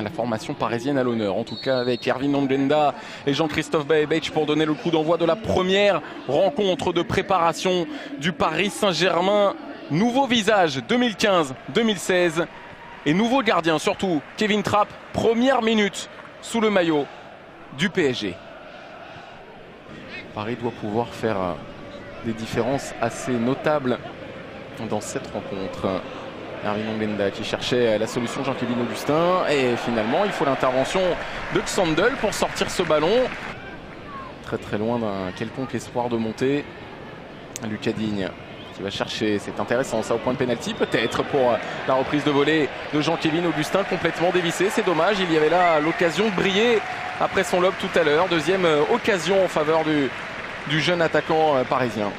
La formation parisienne à l'honneur, en tout cas avec Erwin Ongenda et Jean-Christophe Baebech pour donner le coup d'envoi de la première rencontre de préparation du Paris Saint-Germain. Nouveau visage 2015-2016 et nouveau gardien surtout, Kevin Trapp, première minute sous le maillot du PSG. Paris doit pouvoir faire des différences assez notables dans cette rencontre. Erwin Ongenda qui cherchait la solution Jean-Kévin Augustin et finalement il faut l'intervention de Xandl pour sortir ce ballon. Très loin d'un quelconque espoir de monter. Lucas Digne qui va chercher, c'est intéressant ça au point de pénalty peut-être pour la reprise de volée de Jean-Kévin Augustin complètement dévissé. C'est dommage, il y avait là l'occasion de briller après son lob tout à l'heure. Deuxième occasion en faveur du jeune attaquant parisien.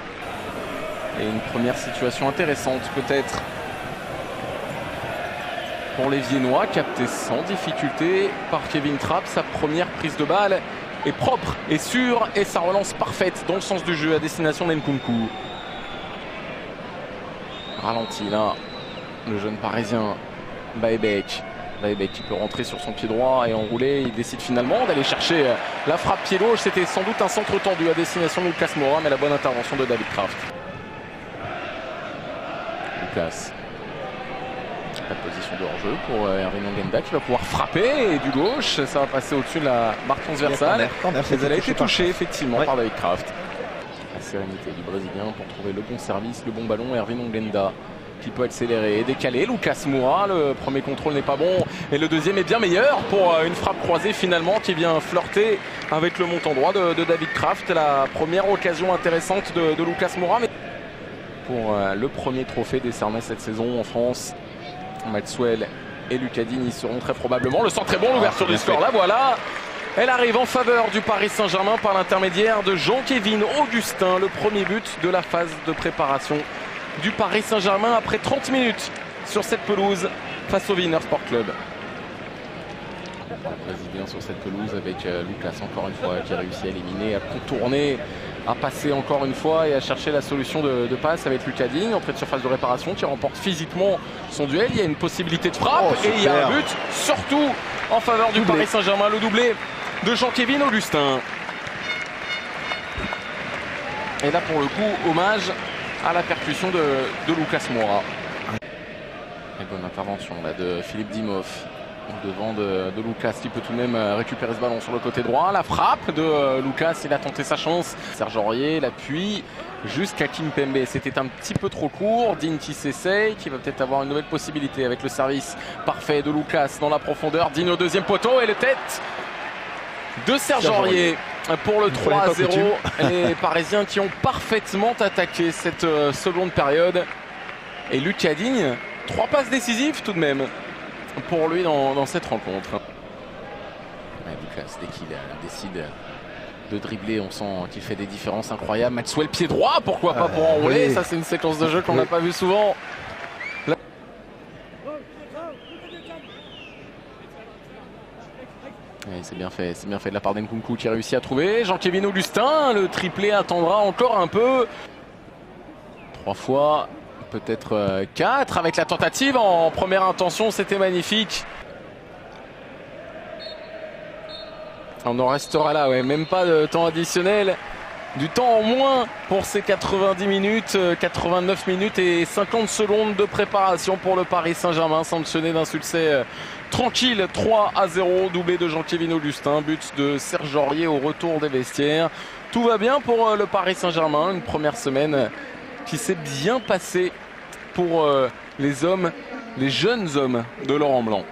Et une première situation intéressante peut-être pour les Viennois, capté sans difficulté par Kevin Trapp. Sa première prise de balle est propre et sûre et sa relance parfaite dans le sens du jeu à destination d'Nkunku. Ralenti là, le jeune parisien Baebech. Baebech qui peut rentrer sur son pied droit et enrouler. Il décide finalement d'aller chercher la frappe pied gauche. C'était sans doute un centre tendu à destination de Lucas Moura, mais la bonne intervention de David Kraft. Lucas. Pas de position de hors-jeu pour Erwin Ongenda qui va pouvoir frapper et du gauche, ça va passer au-dessus de la barre transversale. Elle a été touchée effectivement par David Kraft. La sérénité du Brésilien pour trouver le bon service, le bon ballon. Erwin Ongenda qui peut accélérer et décaler. Lucas Moura, le premier contrôle n'est pas bon et le deuxième est bien meilleur pour une frappe croisée finalement qui vient flirter avec le montant droit de David Kraft. La première occasion intéressante de Lucas Moura. Mais pour le premier trophée décerné cette saison en France, Maxwell et Lucas Digne y seront très probablement. Le centre est bon, l'ouverture du score, là voilà. Elle arrive en faveur du Paris Saint-Germain par l'intermédiaire de Jean-Kévin Augustin. Le premier but de la phase de préparation du Paris Saint-Germain après 30 minutes sur cette pelouse face au Wiener Sport Club. Le Brésilien sur cette pelouse avec Lucas encore une fois qui a réussi à éliminer, à contourner, à passer encore une fois et à chercher la solution de passe avec Lucas Digne, entrée de surface de réparation qui remporte physiquement son duel. Il y a une possibilité de frappe et il y a un but surtout en faveur du Paris Saint-Germain, le doublé de Jean-Kévin Augustin. Et là pour le coup, hommage à la percussion de Lucas Moura. Et bonne intervention là de Philippe Dimhoff. Devant de Lucas qui peut tout de même récupérer ce ballon sur le côté droit. La frappe de Lucas, il a tenté sa chance. Serge Aurier l'appuie jusqu'à Kimpembe. C'était un petit peu trop court. Digne qui s'essaye, qui va peut-être avoir une nouvelle possibilité avec le service parfait de Lucas dans la profondeur. Digne au deuxième poteau et le tête de Serge Aurier pour le 3-0. Les Parisiens qui ont parfaitement attaqué cette seconde période. Et Lucas Digne, 3 passes décisives tout de même pour lui dans cette rencontre. Lucas, dès qu'il décide de dribbler, on sent qu'il fait des différences incroyables. Maxwell pied droit, pourquoi pas pour enrouler. Ça c'est une séquence de jeu qu'on n'a pas vu souvent. C'est bien fait de la part d'Nkunku qui a réussi à trouver. Jean-Kévin Augustin, le triplé attendra encore un peu. 3 fois. Peut-être 4 avec la tentative en première intention, c'était magnifique. On en restera là, ouais, même pas de temps additionnel. Du temps en moins pour ces 90 minutes, 89 minutes et 50 secondes de préparation pour le Paris Saint-Germain, sanctionné d'un succès tranquille, 3-0, doublé de Jean-Kévin Augustin, but de Serge Aurier au retour des vestiaires. Tout va bien pour le Paris Saint-Germain, une première semaine qui s'est bien passée pour les jeunes hommes de Laurent Blanc.